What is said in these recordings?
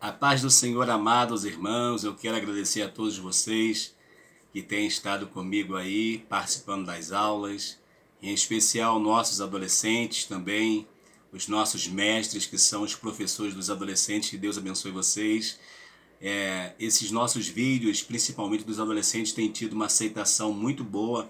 A paz do Senhor, amados irmãos, eu quero agradecer a todos vocês que têm estado comigo aí, participando das aulas, em especial nossos adolescentes também, os nossos mestres, que são os professores dos adolescentes, que Deus abençoe vocês. Esses nossos vídeos, principalmente dos adolescentes, têm tido uma aceitação muito boa.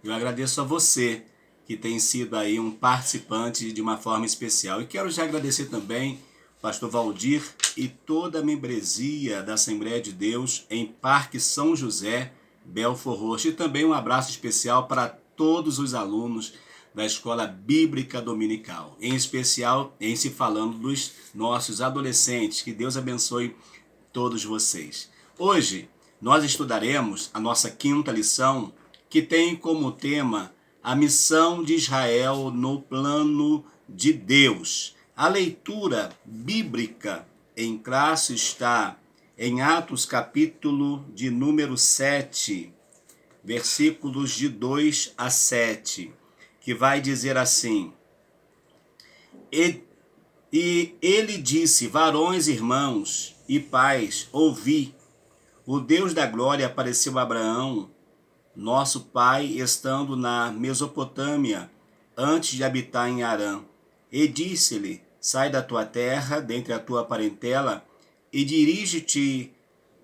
Eu agradeço a você que tem sido aí um participante de uma forma especial. E quero já agradecer também Pastor Valdir e toda a membresia da Assembleia de Deus em Parque São José, Belford Roxo. E também um abraço especial para todos os alunos da Escola Bíblica Dominical, em especial em se falando dos nossos adolescentes. Que Deus abençoe todos vocês. Hoje nós estudaremos a nossa quinta lição, que tem como tema a missão de Israel no plano de Deus. A leitura bíblica em classe está em Atos capítulo de número 7, versículos de 2 a 7, que vai dizer assim: E ele disse: varões, irmãos e pais, ouvi, o Deus da glória apareceu a Abraão, nosso pai, estando na Mesopotâmia, antes de habitar em Harã. E disse-lhe: sai da tua terra, dentre a tua parentela, e dirige-te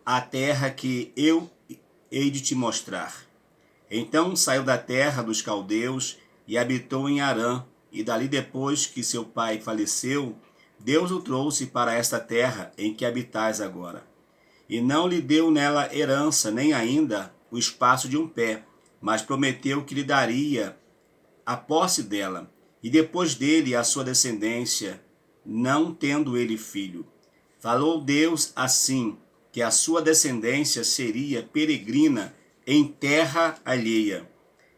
à terra que eu hei de te mostrar. Então saiu da terra dos caldeus e habitou em Harã, e dali depois que seu pai faleceu, Deus o trouxe para esta terra em que habitais agora. E não lhe deu nela herança, nem ainda o espaço de um pé, mas prometeu que lhe daria a posse dela, e depois dele a sua descendência, não tendo ele filho. Falou Deus assim, que a sua descendência seria peregrina em terra alheia,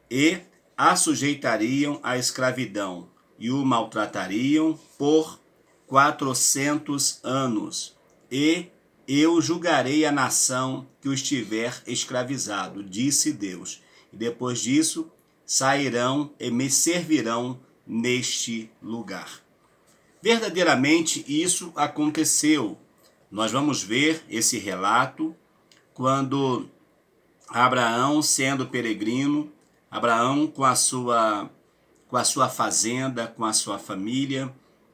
e a sujeitariam à escravidão, e o maltratariam por 400 anos, e eu julgarei a nação que o estiver escravizado, disse Deus. E depois disso, sairão e me servirão neste lugar. Verdadeiramente isso aconteceu. Nós vamos ver esse relato quando Abraão, sendo peregrino, Abraão com a sua fazenda, com a sua família,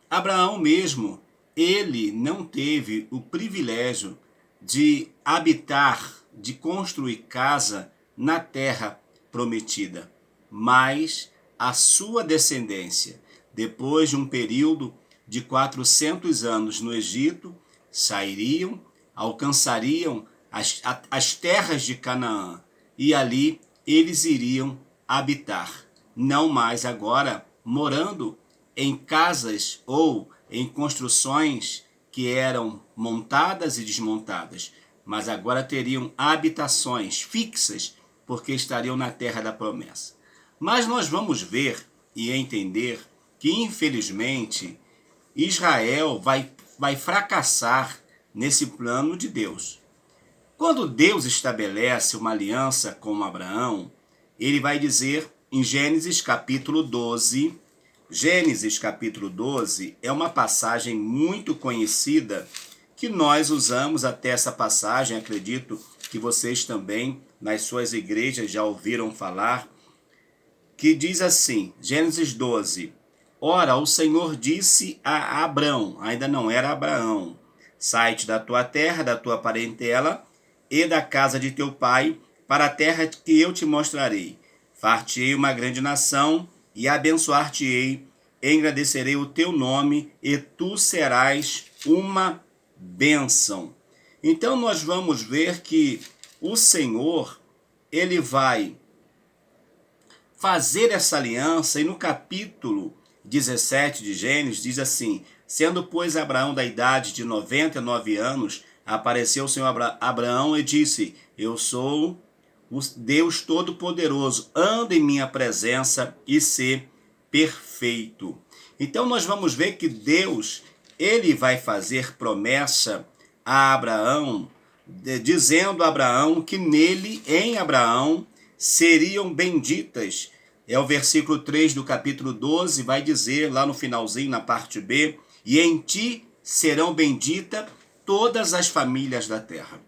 Abraão mesmo, ele não teve o privilégio de habitar, de construir casa na terra prometida, mas a sua descendência, depois de um período de 400 anos no Egito, sairiam, alcançariam as terras de Canaã, e ali eles iriam habitar, não mais agora morando em casas ou em construções que eram montadas e desmontadas, mas agora teriam habitações fixas, porque estariam na terra da promessa. Mas nós vamos ver e entender que, infelizmente, Israel vai fracassar nesse plano de Deus. Quando Deus estabelece uma aliança com Abraão, ele vai dizer em Gênesis capítulo 12, Gênesis capítulo 12 é uma passagem muito conhecida que nós usamos até essa passagem, acredito que vocês também nas suas igrejas já ouviram falar, que diz assim, Gênesis 12, ora, o Senhor disse a Abrão, ainda não era Abraão, sai-te da tua terra, da tua parentela e da casa de teu pai, para a terra que eu te mostrarei. Far-te-ei uma grande nação, e abençoar-te-ei, engrandecerei o teu nome, e tu serás uma bênção. Então nós vamos ver que o Senhor, ele vai fazer essa aliança, e no capítulo 17 de Gênesis diz assim, sendo pois Abraão da idade de 99 anos, apareceu o Senhor Abraão e disse, eu sou o Deus Todo-Poderoso, anda em minha presença e ser perfeito. Então nós vamos ver que Deus, ele vai fazer promessa a Abraão, dizendo a Abraão que nele, em Abraão, seriam benditas. É o versículo 3 do capítulo 12, vai dizer lá no finalzinho, na parte B, e em ti serão benditas todas as famílias da terra.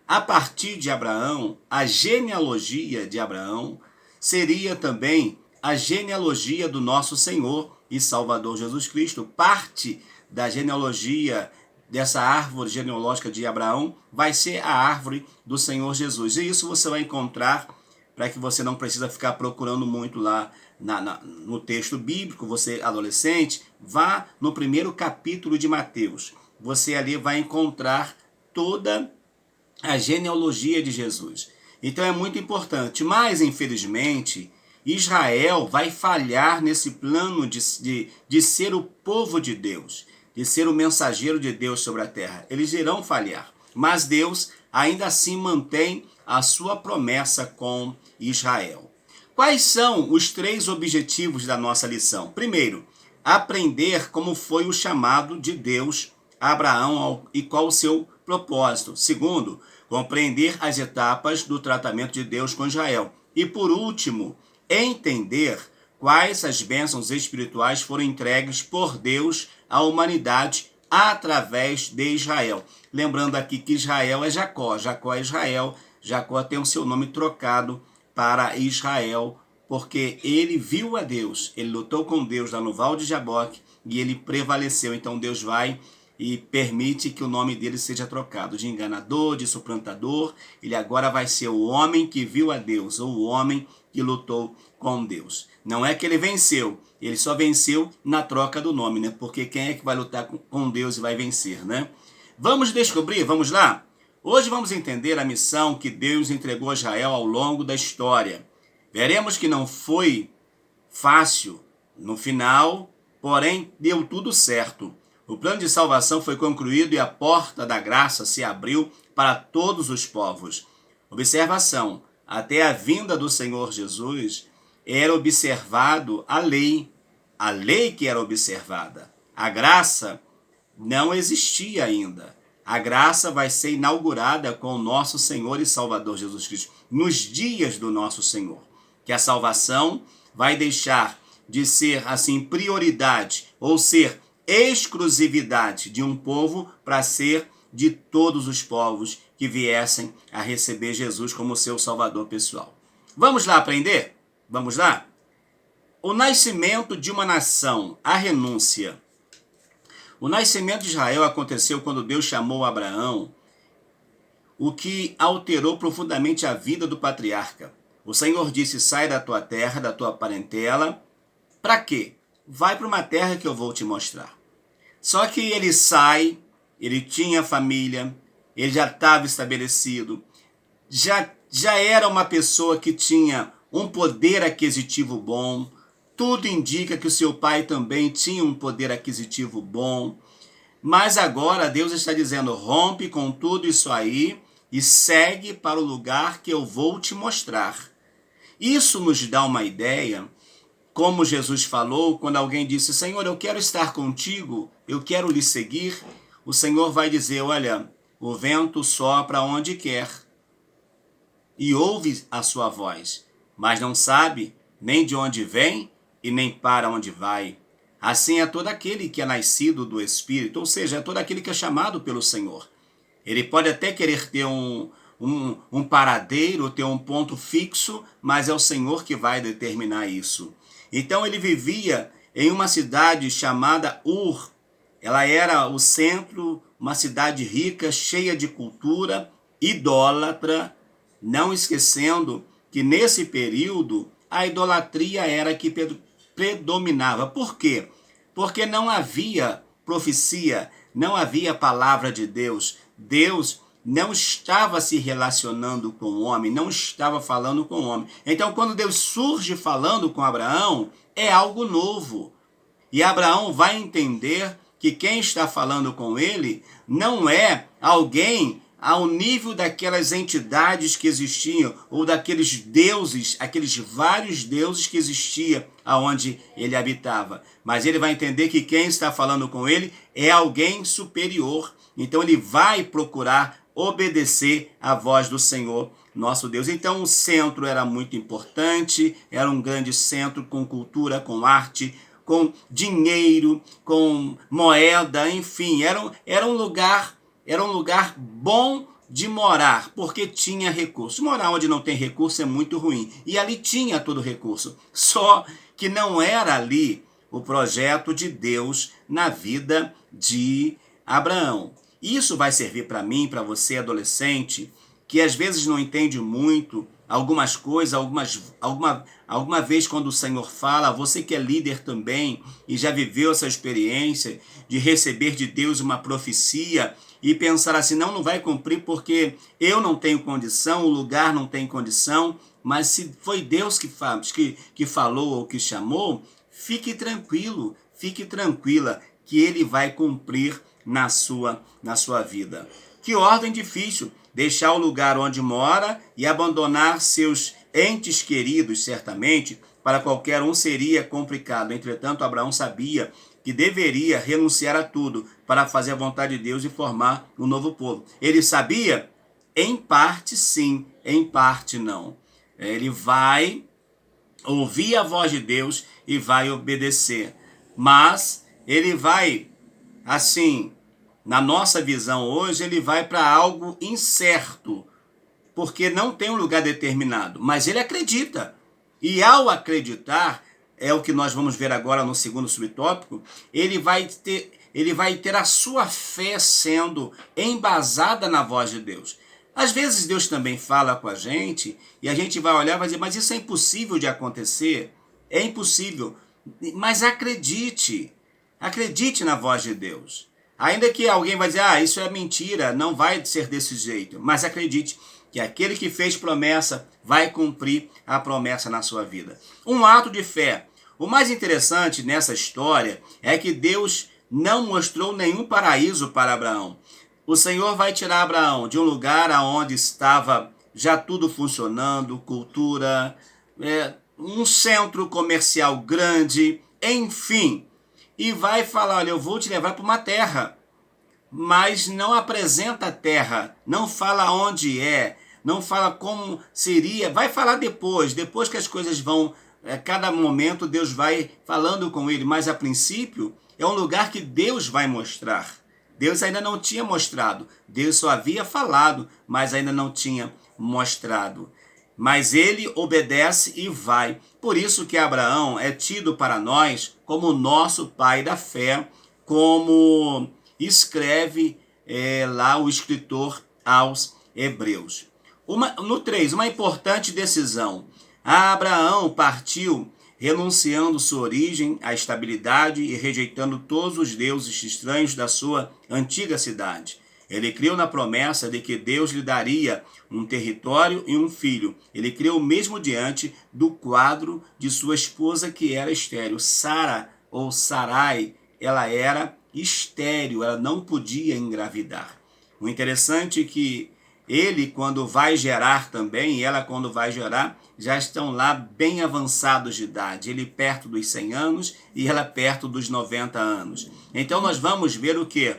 A partir de Abraão, a genealogia de Abraão seria também a genealogia do nosso Senhor e Salvador Jesus Cristo. Parte da genealogia dessa árvore genealógica de Abraão vai ser a árvore do Senhor Jesus. E isso você vai encontrar, para que você não precisa ficar procurando muito lá no texto bíblico. Você, adolescente, vá no primeiro capítulo de Mateus. Você ali vai encontrar toda a genealogia de Jesus. Então é muito importante, mas infelizmente Israel vai falhar nesse plano de ser o povo de Deus, de ser o mensageiro de Deus sobre a terra. Eles irão falhar, mas Deus ainda assim mantém a sua promessa com Israel. Quais são os 3 objetivos da nossa lição? Primeiro, aprender como foi o chamado de Deus a Abraão e qual o seu propósito. Segundo, compreender as etapas do tratamento de Deus com Israel. E por último, entender quais as bênçãos espirituais foram entregues por Deus à humanidade através de Israel. Lembrando aqui que Israel é Jacó, Jacó é Israel, Jacó tem o seu nome trocado para Israel, porque ele viu a Deus, ele lutou com Deus lá no Val de Jaboque e ele prevaleceu. Então Deus vai e permite que o nome dele seja trocado de enganador, de suplantador. Ele agora vai ser o homem que viu a Deus, ou o homem que lutou com Deus. Não é que ele venceu, ele só venceu na troca do nome, né? Porque quem é que vai lutar com Deus e vai vencer, né? Vamos descobrir, vamos lá? Hoje vamos entender a missão que Deus entregou a Israel ao longo da história. Veremos que não foi fácil no final, porém deu tudo certo. O plano de salvação foi concluído e a porta da graça se abriu para todos os povos. Observação: até a vinda do Senhor Jesus era observado a lei que era observada. A graça não existia ainda. A graça vai ser inaugurada com o nosso Senhor e Salvador Jesus Cristo, nos dias do nosso Senhor. Que a salvação vai deixar de ser, assim, prioridade, ou ser exclusividade de um povo para ser de todos os povos que viessem a receber Jesus como seu Salvador pessoal. Vamos lá aprender? Vamos lá? O nascimento de uma nação, a renúncia. O nascimento de Israel aconteceu quando Deus chamou Abraão, o que alterou profundamente a vida do patriarca. O Senhor disse: sai da tua terra, da tua parentela. Para quê? Vai para uma terra que eu vou te mostrar. Só que ele sai, ele tinha família, ele já estava estabelecido, já era uma pessoa que tinha um poder aquisitivo bom. Tudo indica que o seu pai também tinha um poder aquisitivo bom. Mas agora Deus está dizendo: rompe com tudo isso aí e segue para o lugar que eu vou te mostrar. Isso nos dá uma ideia, como Jesus falou, quando alguém disse: Senhor, eu quero estar contigo, eu quero lhe seguir. O Senhor vai dizer: olha, o vento sopra onde quer e ouve a sua voz, mas não sabe nem de onde vem e nem para onde vai. Assim é todo aquele que é nascido do Espírito, ou seja, é todo aquele que é chamado pelo Senhor. Ele pode até querer ter um paradeiro, ter um ponto fixo, mas é o Senhor que vai determinar isso. Então ele vivia em uma cidade chamada Ur. Ela era o centro, uma cidade rica, cheia de cultura, idólatra, não esquecendo que nesse período a idolatria era que predominava. Por quê? Porque não havia profecia, não havia palavra de Deus. Deus não estava se relacionando com o homem, não estava falando com o homem. Então, quando Deus surge falando com Abraão, é algo novo. E Abraão vai entender que quem está falando com ele não é alguém ao nível daquelas entidades que existiam, ou daqueles deuses, aqueles vários deuses que existiam aonde ele habitava. Mas ele vai entender que quem está falando com ele é alguém superior. Então ele vai procurar obedecer à voz do Senhor, nosso Deus. Então o centro era muito importante, era um grande centro com cultura, com arte, com dinheiro, com moeda, enfim, era um lugar era um lugar bom de morar, porque tinha recurso. Morar onde não tem recurso é muito ruim. E ali tinha todo o recurso. Só que não era ali o projeto de Deus na vida de Abraão. Isso vai servir para mim, para você, adolescente, que às vezes não entende muito algumas coisas, alguma vez quando o Senhor fala, você que é líder também e já viveu essa experiência de receber de Deus uma profecia e pensar assim, não vai cumprir porque eu não tenho condição, o lugar não tem condição, mas se foi Deus que falou ou que chamou, fique tranquilo, fique tranquila que Ele vai cumprir na sua vida. Que ordem difícil, deixar o lugar onde mora e abandonar seus entes queridos, certamente, para qualquer um seria complicado. Entretanto, Abraão sabia que deveria renunciar a tudo para fazer a vontade de Deus e formar um novo povo. Ele sabia? Em parte sim, em parte não. Ele vai ouvir a voz de Deus e vai obedecer. Mas ele vai, assim, na nossa visão hoje, ele vai para algo incerto, porque não tem um lugar determinado. Mas ele acredita. E ao acreditar, é o que nós vamos ver agora no segundo subtópico, ele vai ter a sua fé sendo embasada na voz de Deus. Às vezes Deus também fala com a gente e a gente vai olhar e vai dizer, mas isso é impossível de acontecer, é impossível. Mas acredite na voz de Deus. Ainda que alguém vai dizer, isso é mentira, não vai ser desse jeito, mas acredite que aquele que fez promessa vai cumprir a promessa na sua vida. Um ato de fé. O mais interessante nessa história é que Deus não mostrou nenhum paraíso para Abraão. O Senhor vai tirar Abraão de um lugar onde estava já tudo funcionando, cultura, um centro comercial grande, enfim, e vai falar, olha, eu vou te levar para uma terra, mas não apresenta a terra, não fala onde é, não fala como seria, vai falar depois que as coisas vão, cada momento Deus vai falando com ele, mas a princípio é um lugar que Deus vai mostrar. Deus ainda não tinha mostrado, Deus só havia falado, mas ainda não tinha mostrado. Mas ele obedece e vai. Por isso que Abraão é tido para nós como nosso pai da fé, como escreve lá o escritor aos Hebreus. No 3, uma importante decisão. Abraão partiu renunciando sua origem, a estabilidade e rejeitando todos os deuses estranhos da sua antiga cidade. Ele creu na promessa de que Deus lhe daria um território e um filho. Ele creu mesmo diante do quadro de sua esposa que era estéril. Sara, ou Sarai, ela era estéril, ela não podia engravidar. O interessante é que ele, quando vai gerar também, e ela, quando vai gerar, já estão lá bem avançados de idade. Ele perto dos 100 anos e ela perto dos 90 anos. Então nós vamos ver o quê?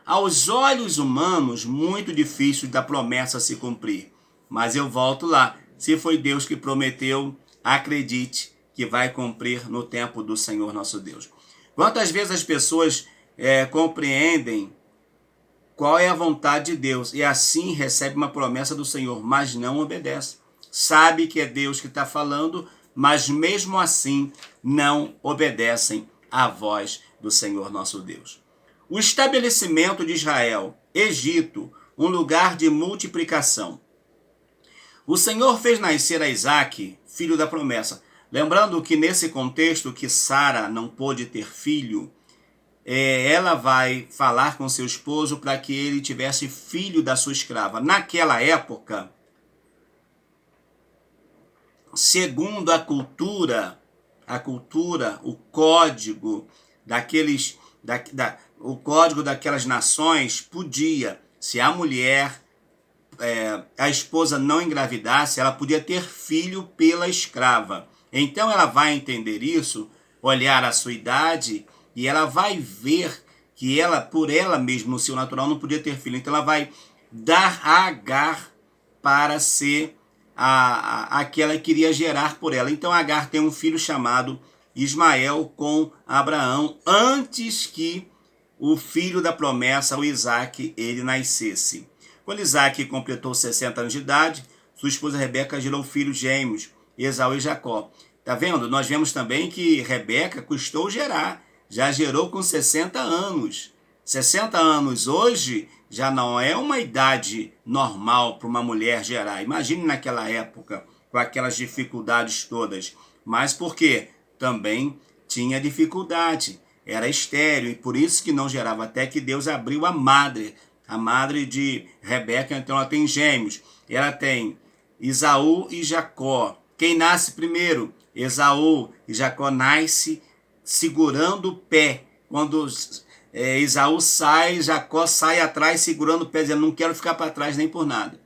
Aos olhos humanos, muito difícil da promessa se cumprir. Mas eu volto lá. Se foi Deus que prometeu, acredite que vai cumprir no tempo do Senhor nosso Deus. Quantas vezes as pessoas compreendem qual é a vontade de Deus e assim recebe uma promessa do Senhor, mas não obedece. Sabe que é Deus que está falando, mas mesmo assim não obedecem à voz do Senhor nosso Deus. O estabelecimento de Israel, Egito, um lugar de multiplicação. O Senhor fez nascer a Isaque, filho da promessa. Lembrando que nesse contexto que Sara não pôde ter filho, ela vai falar com seu esposo para que ele tivesse filho da sua escrava. Naquela época, segundo a cultura, o código daquelas nações, podia, se a mulher, a esposa não engravidasse, ela podia ter filho pela escrava. Então ela vai entender isso, olhar a sua idade, e ela vai ver que ela, por ela mesma, no seu natural, não podia ter filho. Então ela vai dar a Agar para ser aquela que iria gerar por ela. Então Agar tem um filho chamado Ismael com Abraão, antes que o filho da promessa, o Isaac, ele nascesse. Quando Isaac completou 60 anos de idade, sua esposa Rebeca gerou filhos gêmeos, Esaú e Jacó. Tá vendo? Nós vemos também que Rebeca custou gerar, já gerou com 60 anos. 60 anos hoje já não é uma idade normal para uma mulher gerar. Imagine naquela época, com aquelas dificuldades todas. Mas por quê? Também tinha dificuldade. Era estéril e por isso que não gerava, até que Deus abriu a madre de Rebeca. Então ela tem gêmeos. Ela tem Esaú e Jacó. Quem nasce primeiro? Esaú. E Jacó nasce segurando o pé. Quando Esaú sai, Jacó sai atrás segurando o pé, dizendo, não quero ficar para trás nem por nada.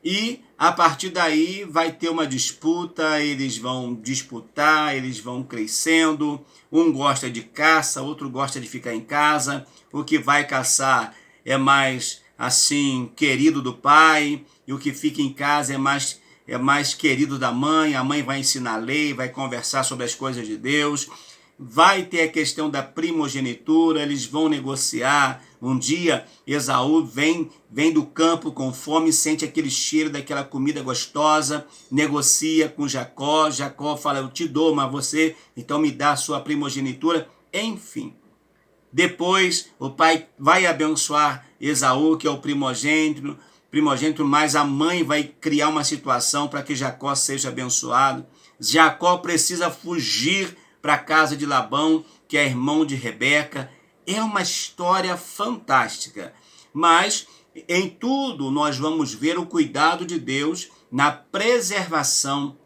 E a partir daí vai ter uma disputa, eles vão disputar, eles vão crescendo, um gosta de caça, outro gosta de ficar em casa, o que vai caçar é mais assim querido do pai, e o que fica em casa é mais querido da mãe, a mãe vai ensinar a lei, vai conversar sobre as coisas de Deus. Vai ter a questão da primogenitura, eles vão negociar. Um dia, Esaú vem do campo com fome, sente aquele cheiro daquela comida gostosa, negocia com Jacó. Jacó fala, eu te dou, mas você então me dá a sua primogenitura. Enfim, depois o pai vai abençoar Esaú, que é o primogênito, mas a mãe vai criar uma situação para que Jacó seja abençoado. Jacó precisa fugir para a casa de Labão, que é irmão de Rebeca. É uma história fantástica. Mas em tudo nós vamos ver o cuidado de Deus na preservação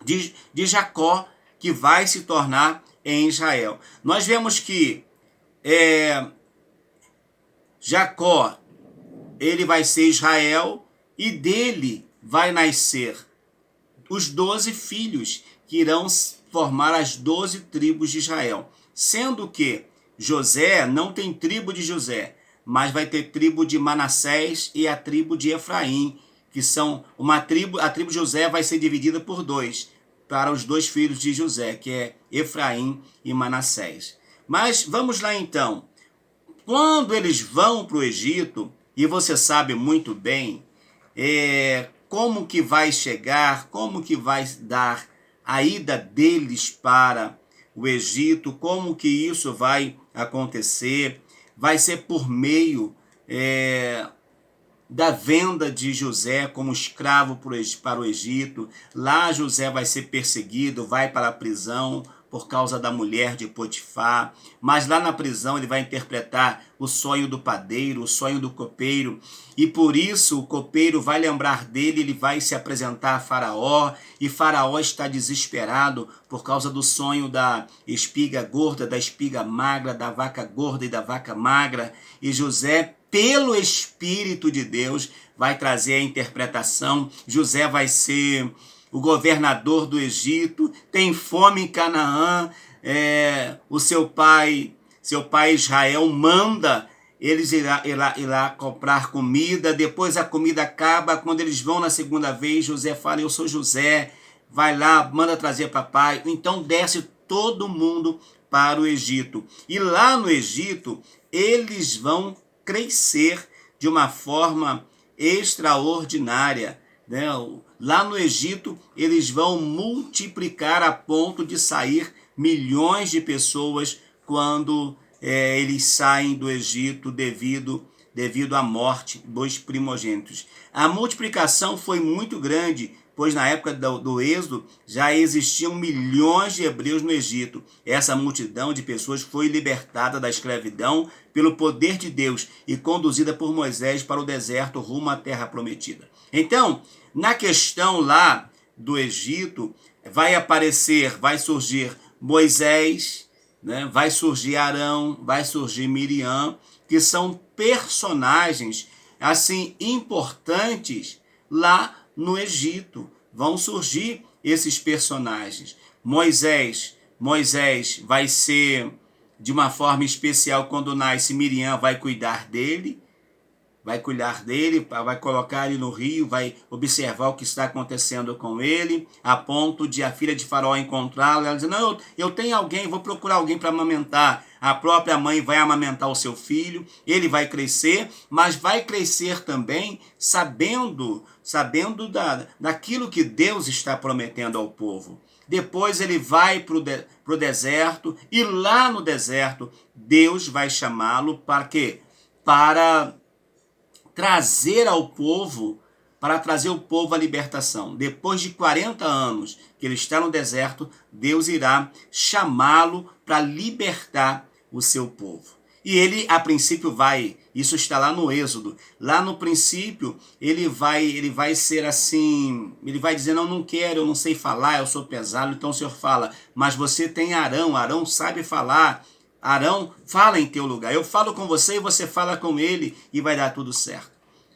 de Jacó, que vai se tornar em Israel. Nós vemos que Jacó, ele vai ser Israel e dele vai nascer os 12 filhos que irão formar as 12 tribos de Israel. Sendo que José não tem tribo de José, mas vai ter tribo de Manassés e a tribo de Efraim, que são uma tribo. A tribo de José vai ser dividida por dois, para os 2 filhos de José, que é Efraim e Manassés. Mas vamos lá então. Quando eles vão para o Egito, e você sabe muito bem como que vai chegar, como que vai dar a ida deles para o Egito, como que isso vai acontecer. Vai ser por meio da venda de José como escravo para o Egito. Lá José vai ser perseguido, vai para a prisão por causa da mulher de Potifar, mas lá na prisão ele vai interpretar o sonho do padeiro, o sonho do copeiro, e por isso o copeiro vai lembrar dele, ele vai se apresentar a Faraó, e Faraó está desesperado por causa do sonho da espiga gorda, da espiga magra, da vaca gorda e da vaca magra, e José, pelo Espírito de Deus, vai trazer a interpretação. José vai ser o governador do Egito, tem fome em Canaã, o seu pai Israel manda eles ir lá comprar comida, depois a comida acaba, quando eles vão na segunda vez, José fala, eu sou José, vai lá, manda trazer papai, então desce todo mundo para o Egito, e lá no Egito eles vão crescer de uma forma extraordinária, né? Lá no Egito, eles vão multiplicar a ponto de sair milhões de pessoas quando eles saem do Egito devido à morte dos primogênitos. A multiplicação foi muito grande, pois na época do Êxodo já existiam milhões de hebreus no Egito. Essa multidão de pessoas foi libertada da escravidão pelo poder de Deus e conduzida por Moisés para o deserto rumo à terra prometida. Então, na questão lá do Egito, vai surgir Moisés, né? Vai surgir Arão, vai surgir Miriam, que são personagens assim importantes lá no Egito. Vão surgir esses personagens. Moisés vai ser de uma forma especial quando nasce. Miriam vai cuidar dele, vai colocar ele no rio, vai observar o que está acontecendo com ele, a ponto de a filha de Faraó encontrá-lo. Ela diz, não, eu tenho alguém, vou procurar alguém para amamentar. a própria mãe vai amamentar o seu filho, ele vai crescer, mas vai crescer também sabendo daquilo que Deus está prometendo ao povo. Depois ele vai para o deserto, e lá no deserto Deus vai chamá-lo para quê? Para trazer ao povo, para trazer o povo à libertação. Depois de 40 anos que ele está no deserto, Deus irá chamá-lo para libertar o seu povo. E ele, a princípio, isso está lá no Êxodo, lá no princípio, ele vai ser assim, ele vai dizer, não quero, eu não sei falar, eu sou pesado. Então o Senhor fala, mas você tem Arão, Arão sabe falar, Arão fala em teu lugar, eu falo com você e você fala com ele e vai dar tudo certo.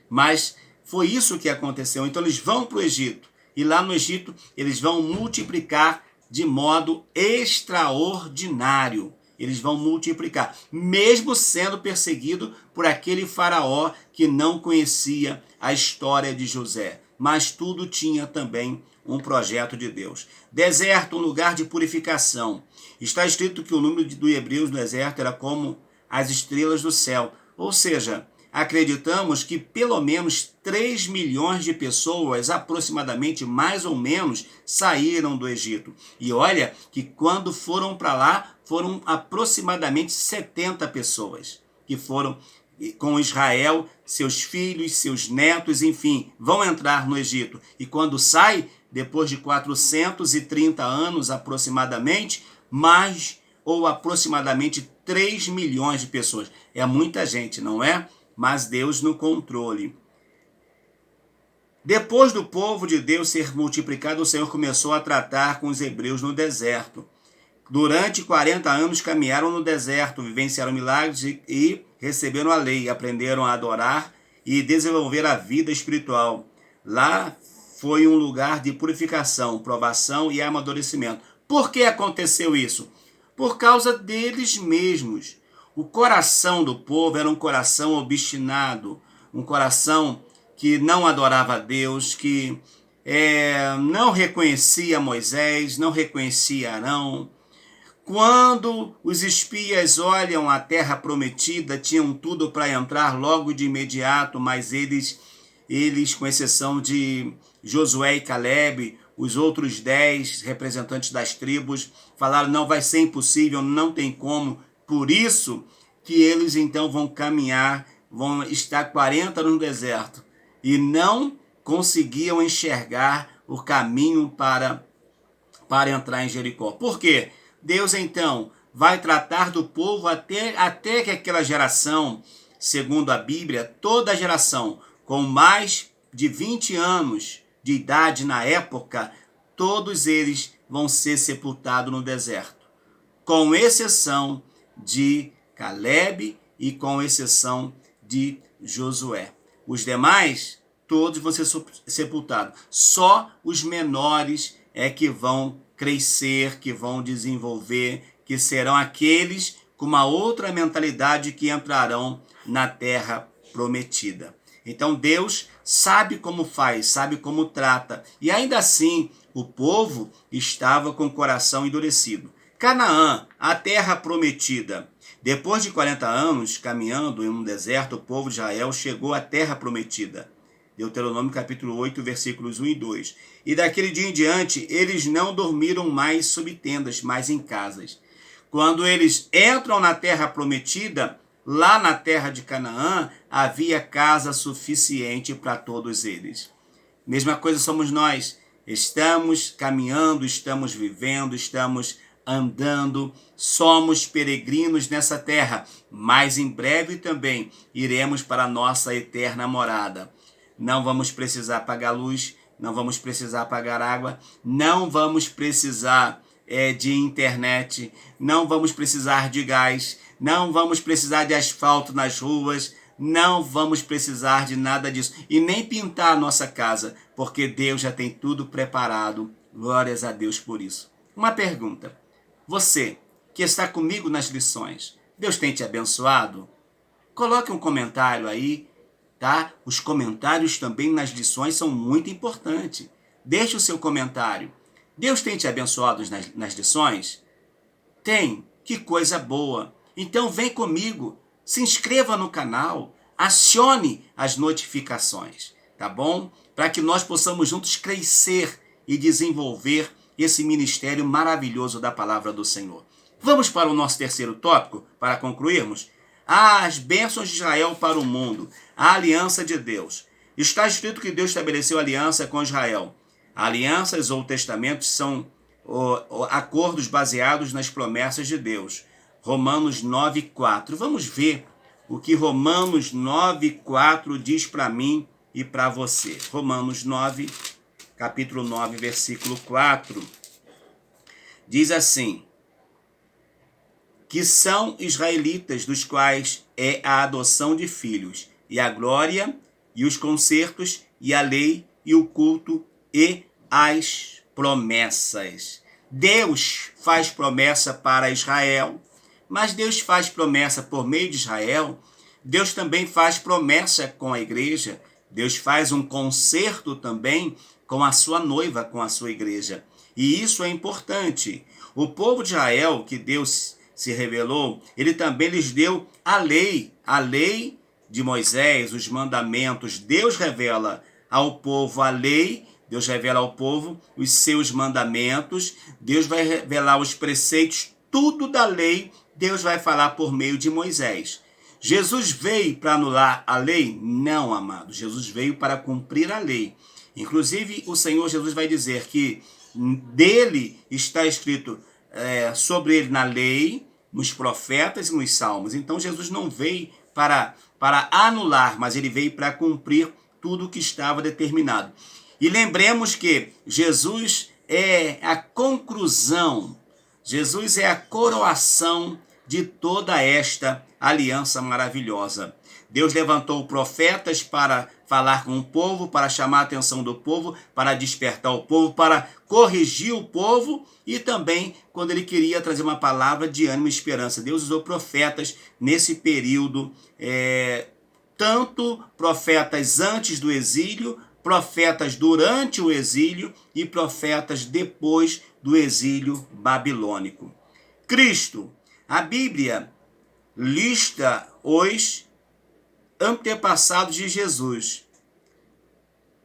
Mas foi isso que aconteceu. Então eles vão para o Egito, e lá no Egito eles vão multiplicar de modo extraordinário. Eles vão multiplicar, mesmo sendo perseguido por aquele faraó que não conhecia a história de José. Mas tudo tinha também um projeto de Deus. Deserto, um lugar de purificação. Está escrito que o número de hebreus no deserto era como as estrelas do céu. Ou seja, acreditamos que pelo menos 3 milhões de pessoas, aproximadamente, mais ou menos, saíram do Egito. E olha que quando foram para lá, foram aproximadamente 70 pessoas que foram com Israel, seus filhos, seus netos, enfim, vão entrar no Egito. E quando sai, depois de 430 anos aproximadamente, mais ou aproximadamente 3 milhões de pessoas. É muita gente, não é? Mas Deus no controle. Depois do povo de Deus ser multiplicado, o Senhor começou a tratar com os hebreus no deserto. Durante 40 anos caminharam no deserto, vivenciaram milagres e receberam a lei, aprenderam a adorar e desenvolver a vida espiritual. Lá foi um lugar de purificação, provação e amadurecimento. Por que aconteceu isso? Por causa deles mesmos. O coração do povo era um coração obstinado, um coração que não adorava a Deus, que não reconhecia Moisés, não reconhecia Arão. Quando os espias olham a terra prometida, tinham tudo para entrar logo de imediato, mas eles, com exceção de Josué e Caleb, os outros 10 representantes das tribos, falaram, não, vai ser impossível, não tem como. Por isso que eles então vão caminhar, vão estar 40 anos no deserto e não conseguiam enxergar o caminho para entrar em Jericó. Por quê? Deus então vai tratar do povo até que aquela geração, segundo a Bíblia, toda a geração com mais de 20 anos de idade na época, todos eles vão ser sepultados no deserto, com exceção de Caleb e com exceção de Josué. Os demais, todos vão ser sepultados. Só os menores é que vão crescer, que vão desenvolver, que serão aqueles com uma outra mentalidade que entrarão na terra prometida. Então Deus sabe como faz, sabe como trata. E ainda assim, o povo estava com o coração endurecido. Canaã, a terra prometida. Depois de 40 anos caminhando em um deserto, o povo de Israel chegou à terra prometida. Deuteronômio capítulo 8, versículos 1 e 2. E daquele dia em diante, eles não dormiram mais sob tendas, mas em casas. Quando eles entram na terra prometida, lá na terra de Canaã, havia casa suficiente para todos eles. Mesma coisa somos nós. Estamos caminhando, estamos vivendo, estamos andando, somos peregrinos nessa terra, mas em breve também iremos para a nossa eterna morada. Não vamos precisar pagar luz, não vamos precisar pagar água, não vamos precisar de internet, não vamos precisar de gás, não vamos precisar de asfalto nas ruas, não vamos precisar de nada disso. E nem pintar a nossa casa, porque Deus já tem tudo preparado. Glórias a Deus por isso. Uma pergunta. Você que está comigo nas lições, Deus tem te abençoado? Coloque um comentário aí. Tá? Os comentários também nas lições são muito importantes. Deixe o seu comentário. Deus tem te abençoado nas lições? Tem. Que coisa boa. Então vem comigo, se inscreva no canal, acione as notificações, tá bom? Para que nós possamos juntos crescer e desenvolver esse ministério maravilhoso da palavra do Senhor. Vamos para o nosso terceiro tópico, para concluirmos? As bênçãos de Israel para o mundo, a aliança de Deus. Está escrito que Deus estabeleceu aliança com Israel. Alianças ou testamentos são acordos baseados nas promessas de Deus. Romanos 9:4. Vamos ver o que Romanos 9:4 diz para mim e para você. Romanos 9, capítulo 9, versículo 4. Diz assim: que são israelitas, dos quais é a adoção de filhos, e a glória, e os concertos, e a lei, e o culto, e as promessas. Deus faz promessa para Israel, mas Deus faz promessa por meio de Israel. Deus também faz promessa com a igreja. Deus faz um concerto também com a sua noiva, com a sua igreja. E isso é importante. O povo de Israel, que Deus se revelou, ele também lhes deu a lei de Moisés, os mandamentos. Deus revela ao povo a lei, Deus revela ao povo os seus mandamentos, Deus vai revelar os preceitos, tudo da lei, Deus vai falar por meio de Moisés. Jesus veio para anular a lei? Não, amado. Jesus veio para cumprir a lei. Inclusive, o Senhor Jesus vai dizer que dele está escrito sobre ele na lei, nos profetas e nos salmos. Então, Jesus não veio para anular, mas ele veio para cumprir tudo o que estava determinado. E lembremos que Jesus é a conclusão, Jesus é a coroação de toda esta aliança maravilhosa. Deus levantou profetas para falar com o povo, para chamar a atenção do povo, para despertar o povo, para corrigir o povo e também quando ele queria trazer uma palavra de ânimo e esperança. Deus usou profetas nesse período, tanto profetas antes do exílio, profetas durante o exílio e profetas depois do exílio babilônico. Cristo, a Bíblia lista os antepassados de Jesus.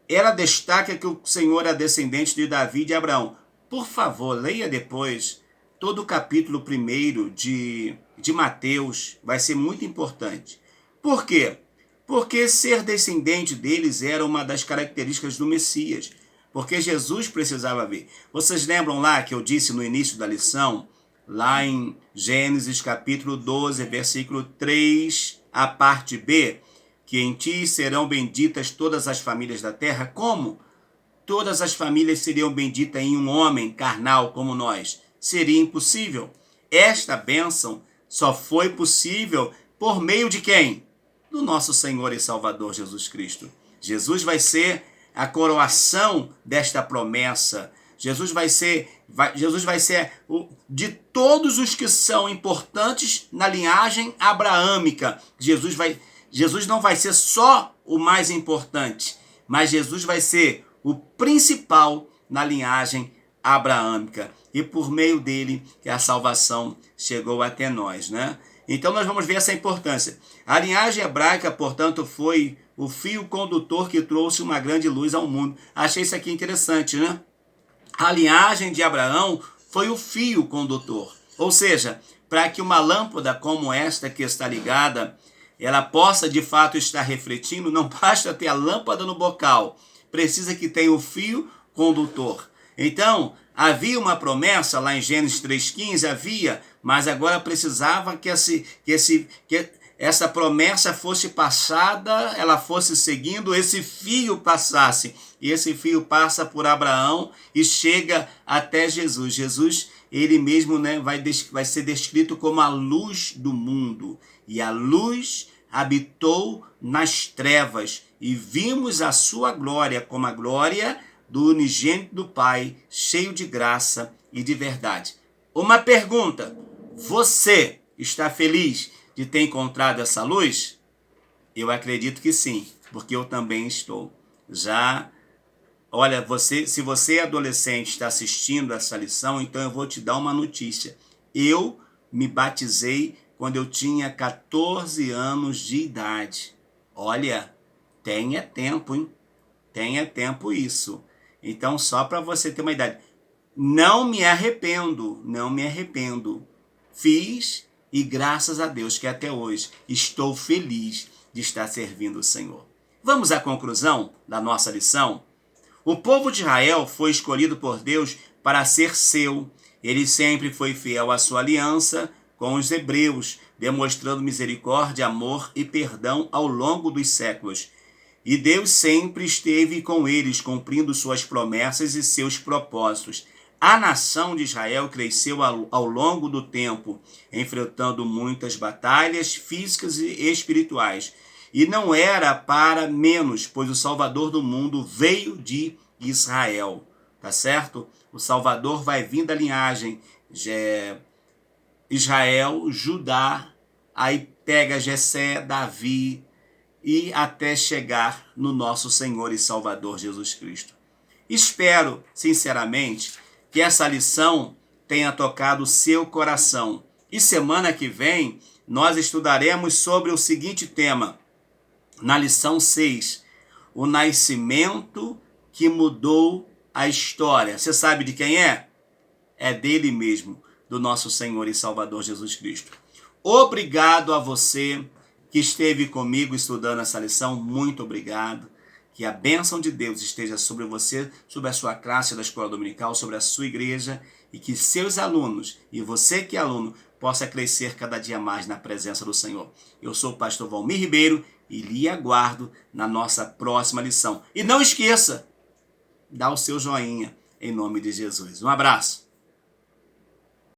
Ela destaca que o Senhor é descendente de Davi e de Abraão. Por favor, leia depois todo o capítulo 1 de Mateus, vai ser muito importante. Por quê? Porque ser descendente deles era uma das características do Messias, porque Jesus precisava vir. Vocês lembram lá que eu disse no início da lição, lá em Gênesis capítulo 12, versículo 3, a parte B, que em ti serão benditas todas as famílias da terra? Como? Todas as famílias seriam benditas em um homem carnal como nós? Seria impossível. Esta bênção só foi possível por meio de quem? Do nosso Senhor e Salvador Jesus Cristo. Jesus vai ser a coroação desta promessa. Jesus vai ser de todos os que são importantes na linhagem abraâmica. Jesus não vai ser só o mais importante, mas Jesus vai ser o principal na linhagem abraâmica. E por meio dele que a salvação chegou até nós, né? Então nós vamos ver essa importância. A linhagem hebraica, portanto, foi o fio condutor que trouxe uma grande luz ao mundo. Achei isso aqui interessante, né? A linhagem de Abraão foi o fio condutor. Ou seja, para que uma lâmpada como esta que está ligada, ela possa de fato estar refletindo, não basta ter a lâmpada no bocal, precisa que tenha o fio condutor. Então, havia uma promessa lá em Gênesis 3,15, havia, mas agora precisava que essa promessa fosse passada, ela fosse seguindo, esse fio passasse. E esse fio passa por Abraão e chega até Jesus. Jesus, ele mesmo, né, vai ser descrito como a luz do mundo. E a luz habitou nas trevas e vimos a sua glória como a glória do unigênito do Pai, cheio de graça e de verdade. Uma pergunta: você está feliz de ter encontrado essa luz? Eu acredito que sim, porque eu também estou. Olha, se você é adolescente e está assistindo essa lição, então eu vou te dar uma notícia. Eu me batizei quando eu tinha 14 anos de idade. Olha, tenha tempo, hein? Tenha tempo isso. Então, só para você ter uma idade. Não me arrependo, não me arrependo. Fiz e graças a Deus que até hoje estou feliz de estar servindo o Senhor. Vamos à conclusão da nossa lição? O povo de Israel foi escolhido por Deus para ser seu. Ele sempre foi fiel à sua aliança com os hebreus, demonstrando misericórdia, amor e perdão ao longo dos séculos. E Deus sempre esteve com eles, cumprindo suas promessas e seus propósitos. A nação de Israel cresceu ao longo do tempo, enfrentando muitas batalhas físicas e espirituais. E não era para menos, pois o Salvador do mundo veio de Israel, tá certo? O Salvador vai vir da linhagem Israel, Judá, aí pega Jessé, Davi e até chegar no nosso Senhor e Salvador Jesus Cristo. Espero, sinceramente, que essa lição tenha tocado o seu coração. E semana que vem nós estudaremos sobre o seguinte tema, na lição 6, o nascimento que mudou a história. Você sabe de quem é? É dele mesmo, do nosso Senhor e Salvador Jesus Cristo. Obrigado a você que esteve comigo estudando essa lição. Muito obrigado. Que a bênção de Deus esteja sobre você, sobre a sua classe da escola dominical, sobre a sua igreja, e que seus alunos, e você que é aluno, possa crescer cada dia mais na presença do Senhor. Eu sou o pastor Valmir Ribeiro e lhe aguardo na nossa próxima lição. E não esqueça, dá o seu joinha em nome de Jesus. Um abraço.